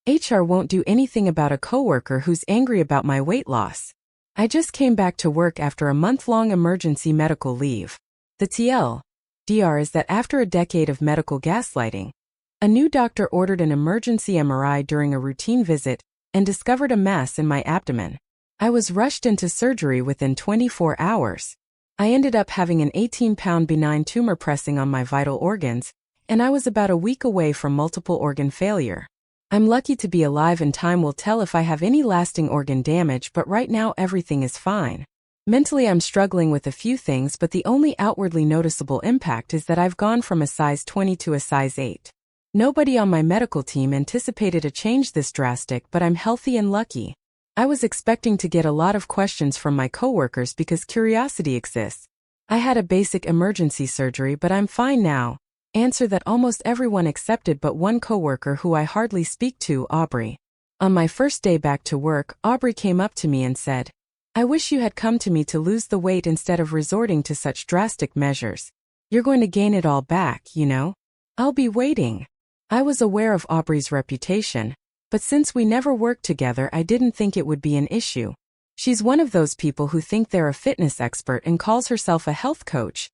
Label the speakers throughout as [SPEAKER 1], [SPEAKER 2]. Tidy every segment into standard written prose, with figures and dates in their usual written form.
[SPEAKER 1] HR won't do anything about a coworker who's angry about my weight loss. I just came back to work after a month-long emergency medical leave. The TLDR is that after a decade of medical gaslighting, a new doctor ordered an emergency MRI during a routine visit and discovered a mass in my abdomen. I was rushed into surgery within 24 hours. I ended up having an 18-pound benign tumor pressing on my vital organs, and I was about a week away from multiple organ failure. I'm lucky to be alive, and time will tell if I have any lasting organ damage, but right now everything is fine. Mentally, I'm struggling with a few things, but the only outwardly noticeable impact is that I've gone from a size 20 to a size 8. Nobody on my medical team anticipated a change this drastic, but I'm healthy and lucky. I was expecting to get a lot of questions from my coworkers because curiosity exists. I had a basic emergency surgery, but I'm fine now. Answer that almost everyone accepted but one coworker who I hardly speak to, Aubrey. On my first day back to work, Aubrey came up to me and said, "I wish you had come to me to lose the weight instead of resorting to such drastic measures. You're going to gain it all back, you know? I'll be waiting." I was aware of Aubrey's reputation, but since we never worked together, I didn't think it would be an issue. She's one of those people who think they're a fitness expert and calls herself a health coach.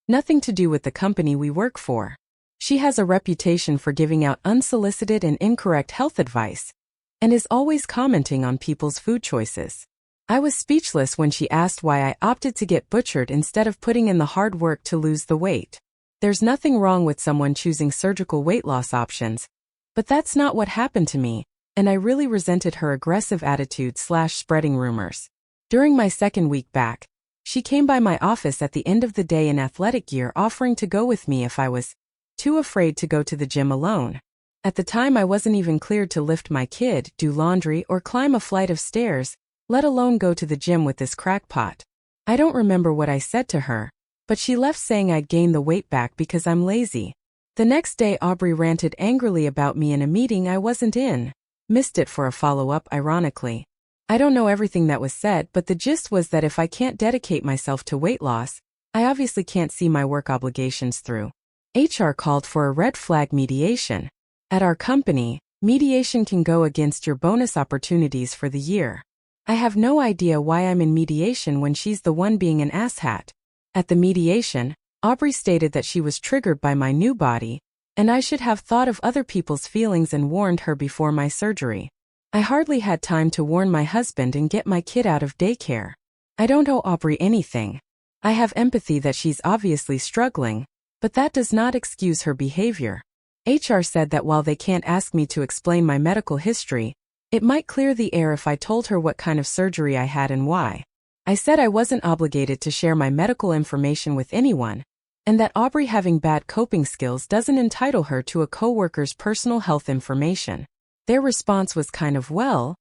[SPEAKER 1] Nothing to do with the company we work for. She has a reputation for giving out unsolicited and incorrect health advice, and is always commenting on people's food choices. I was speechless when she asked why I opted to get butchered instead of putting in the hard work to lose the weight. There's nothing wrong with someone choosing surgical weight loss options, but that's not what happened to me, and I really resented her aggressive attitude / spreading rumors. During my second week back, she came by my office at the end of the day in athletic gear, offering to go with me if I was too afraid to go to the gym alone. At the time, I wasn't even cleared to lift my kid, do laundry, or climb a flight of stairs, let alone go to the gym with this crackpot. I don't remember what I said to her, but she left saying I'd gained the weight back because I'm lazy. The next day, Aubrey ranted angrily about me in a meeting I wasn't in. Missed it for a follow-up, ironically. I don't know everything that was said, but the gist was that if I can't dedicate myself to weight loss, I obviously can't see my work obligations through. HR called for a red flag mediation. At our company, mediation can go against your bonus opportunities for the year. I have no idea why I'm in mediation when she's the one being an asshat. At the mediation, Aubrey stated that she was triggered by my new body, and I should have thought of other people's feelings and warned her before my surgery. I hardly had time to warn my husband and get my kid out of daycare. I don't owe Aubrey anything. I have empathy that she's obviously struggling, but that does not excuse her behavior. HR said that while they can't ask me to explain my medical history, it might clear the air if I told her what kind of surgery I had and why. I said I wasn't obligated to share my medical information with anyone, and that Aubrey having bad coping skills doesn't entitle her to a coworker's personal health information. Their response was kind of, "Well,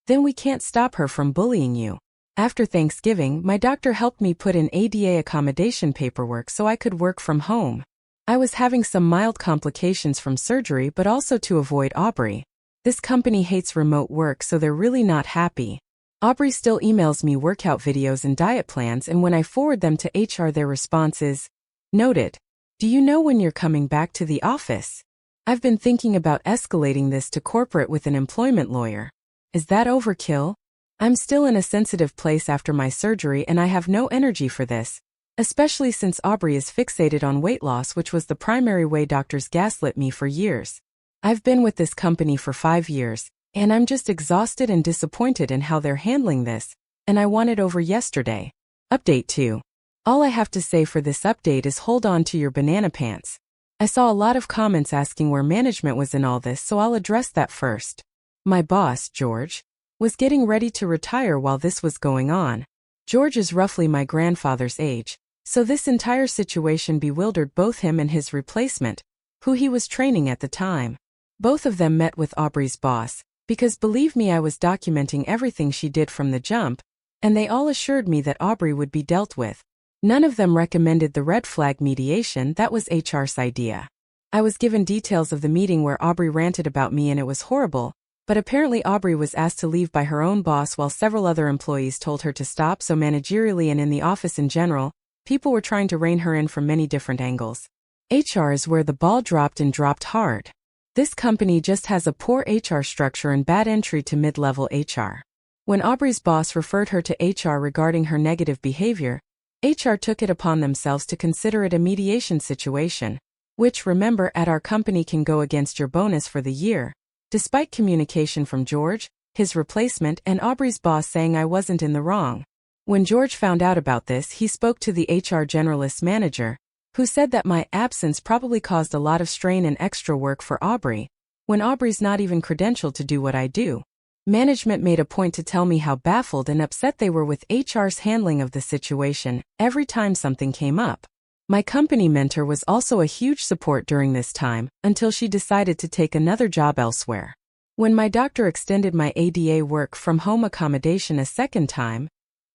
[SPEAKER 1] then we can't stop her from bullying you." After Thanksgiving, my doctor helped me put in ADA accommodation paperwork so I could work from home. I was having some mild complications from surgery, but also to avoid Aubrey. This company hates remote work, so they're really not happy. Aubrey still emails me workout videos and diet plans, and when I forward them to HR, their response is, "Noted. Do you know when you're coming back to the office? I've been thinking about escalating this to corporate with an employment lawyer. Is that overkill? I'm still in a sensitive place after my surgery, and I have no energy for this, especially since Aubrey is fixated on weight loss, which was the primary way doctors gaslit me for years. I've been with this company for 5 years, and I'm just exhausted and disappointed in how they're handling this, and I want it over yesterday." Update 2. All I have to say for this update is hold on to your banana pants. I saw a lot of comments asking where management was in all this, so I'll address that first. My boss, George, was getting ready to retire while this was going on. George is roughly my grandfather's age, so this entire situation bewildered both him and his replacement, who he was training at the time. Both of them met with Aubrey's boss, because believe me, I was documenting everything she did from the jump, and they all assured me that Aubrey would be dealt with. None of them recommended the red flag mediation. That was HR's idea. I was given details of the meeting where Aubrey ranted about me, and it was horrible, but apparently Aubrey was asked to leave by her own boss while several other employees told her to stop, so managerially and in the office in general, people were trying to rein her in from many different angles. HR is where the ball dropped, and dropped hard. This company just has a poor HR structure and bad entry to mid-level HR. When Aubrey's boss referred her to HR regarding her negative behavior, HR took it upon themselves to consider it a mediation situation, which, remember, at our company can go against your bonus for the year, despite communication from George, his replacement, and Aubrey's boss saying I wasn't in the wrong. When George found out about this, he spoke to the HR generalist manager, who said that my absence probably caused a lot of strain and extra work for Aubrey, when Aubrey's not even credentialed to do what I do. Management made a point to tell me how baffled and upset they were with HR's handling of the situation every time something came up. My company mentor was also a huge support during this time, until she decided to take another job elsewhere. When my doctor extended my ADA work from home accommodation a second time,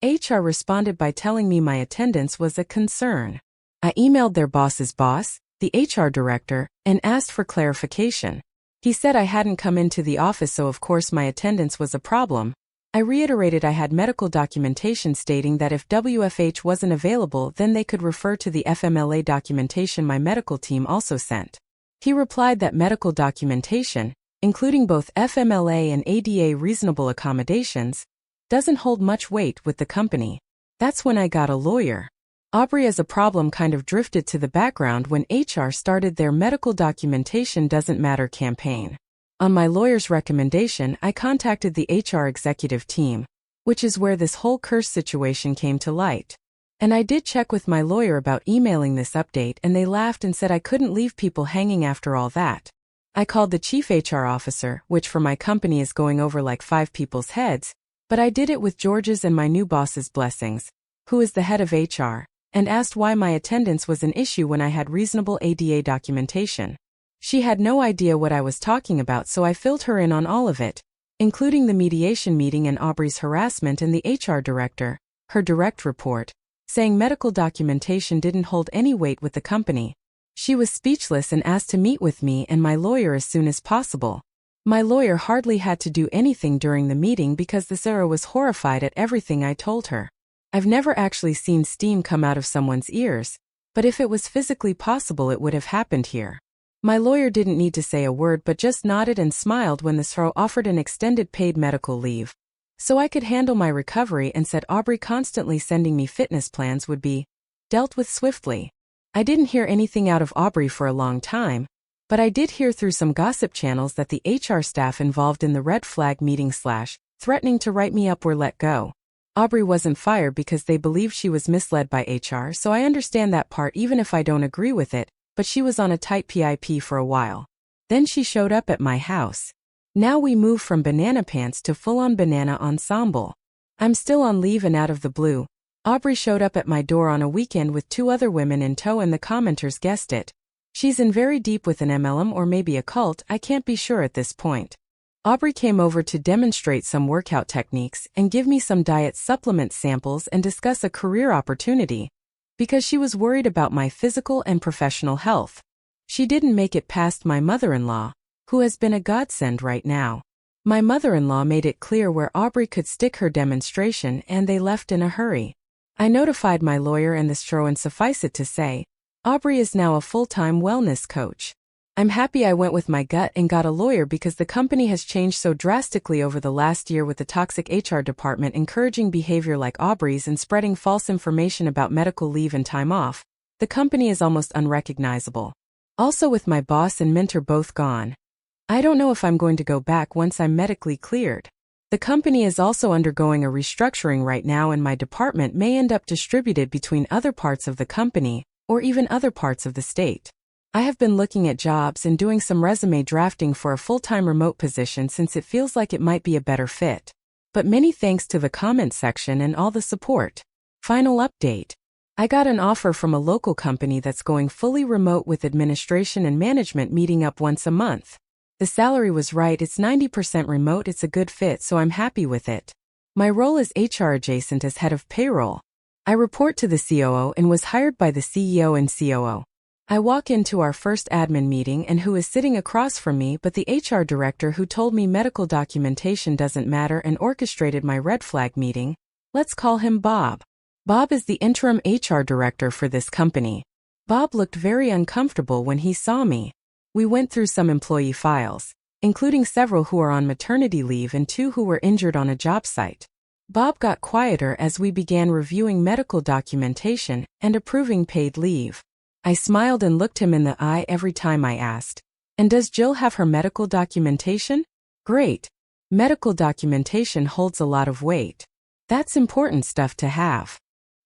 [SPEAKER 1] HR responded by telling me my attendance was a concern. I emailed their boss's boss, the HR director, and asked for clarification. He said I hadn't come into the office, so of course my attendance was a problem. I reiterated I had medical documentation stating that if WFH wasn't available, then they could refer to the FMLA documentation my medical team also sent. He replied that medical documentation, including both FMLA and ADA reasonable accommodations, doesn't hold much weight with the company. That's when I got a lawyer. Aubrey as a problem kind of drifted to the background when HR started their medical documentation doesn't matter campaign. On my lawyer's recommendation, I contacted the HR executive team, which is where this whole curse situation came to light. And I did check with my lawyer about emailing this update, and they laughed and said I couldn't leave people hanging after all that. I called the chief HR officer, which for my company is going over like 5 people's heads, but I did it with George's and my new boss's blessings, who is the head of HR, and asked why my attendance was an issue when I had reasonable ADA documentation. She had no idea what I was talking about, so I filled her in on all of it, including the mediation meeting and Aubrey's harassment, and the HR director, her direct report, saying medical documentation didn't hold any weight with the company. She was speechless and asked to meet with me and my lawyer as soon as possible. My lawyer hardly had to do anything during the meeting because the Sarah was horrified at everything I told her. I've never actually seen steam come out of someone's ears, but if it was physically possible it would have happened here. My lawyer didn't need to say a word but just nodded and smiled when the SRO offered an extended paid medical leave, so I could handle my recovery, and said Aubrey constantly sending me fitness plans would be dealt with swiftly. I didn't hear anything out of Aubrey for a long time, but I did hear through some gossip channels that the HR staff involved in the red flag meeting / threatening to write me up were let go. Aubrey wasn't fired because they believed she was misled by HR, so I understand that part even if I don't agree with it, but she was on a tight PIP for a while. Then she showed up at my house. Now we move from banana pants to full-on banana ensemble. I'm still on leave, and out of the blue, Aubrey showed up at my door on a weekend with 2 other women in tow, and the commenters guessed it. She's in very deep with an MLM or maybe a cult, I can't be sure at this point. Aubrey came over to demonstrate some workout techniques and give me some diet supplement samples and discuss a career opportunity, because she was worried about my physical and professional health. She didn't make it past my mother-in-law, who has been a godsend right now. My mother-in-law made it clear where Aubrey could stick her demonstration, and they left in a hurry. I notified my lawyer and the STRO, and suffice it to say, Aubrey is now a full-time wellness coach. I'm happy I went with my gut and got a lawyer because the company has changed so drastically over the last year, with the toxic HR department encouraging behavior like Aubrey's and spreading false information about medical leave and time off. The company is almost unrecognizable. Also, with my boss and mentor both gone, I don't know if I'm going to go back once I'm medically cleared. The company is also undergoing a restructuring right now, and my department may end up distributed between other parts of the company or even other parts of the state. I have been looking at jobs and doing some resume drafting for a full-time remote position since it feels like it might be a better fit. But many thanks to the comment section and all the support. Final update. I got an offer from a local company that's going fully remote with administration and management meeting up once a month. The salary was right, it's 90% remote, it's a good fit, so I'm happy with it. My role is HR adjacent as head of payroll. I report to the COO and was hired by the CEO and COO. I walk into our first admin meeting, and who is sitting across from me but the HR director who told me medical documentation doesn't matter and orchestrated my red flag meeting. Let's call him Bob. Bob is the interim HR director for this company. Bob looked very uncomfortable when he saw me. We went through some employee files, including several who are on maternity leave and 2 who were injured on a job site. Bob got quieter as we began reviewing medical documentation and approving paid leave. I smiled and looked him in the eye every time I asked, "And does Jill have her medical documentation?" "Great. Medical documentation holds a lot of weight. That's important stuff to have."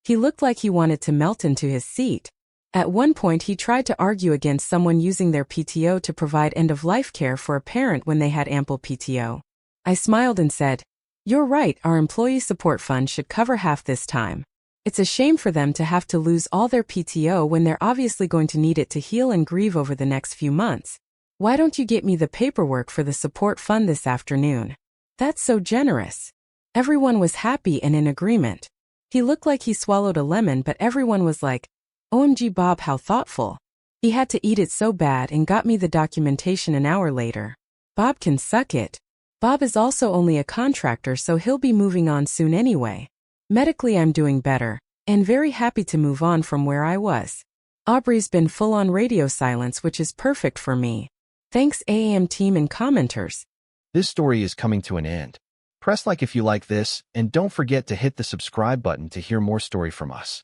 [SPEAKER 1] He looked like he wanted to melt into his seat. At one point he tried to argue against someone using their PTO to provide end-of-life care for a parent when they had ample PTO. I smiled and said, "You're right, our employee support fund should cover half this time. It's a shame for them to have to lose all their PTO when they're obviously going to need it to heal and grieve over the next few months. Why don't you get me the paperwork for the support fund this afternoon?" "That's so generous." Everyone was happy and in agreement. He looked like he swallowed a lemon, but everyone was like, "OMG Bob, how thoughtful." He had to eat it so bad and got me the documentation an hour later. Bob can suck it. Bob is also only a contractor, so he'll be moving on soon anyway. Medically I'm doing better, and very happy to move on from where I was. Aubrey's been full on radio silence, which is perfect for me. Thanks AAM team and commenters.
[SPEAKER 2] This story is coming to an end. Press like if you like this, and don't forget to hit the subscribe button to hear more story from us.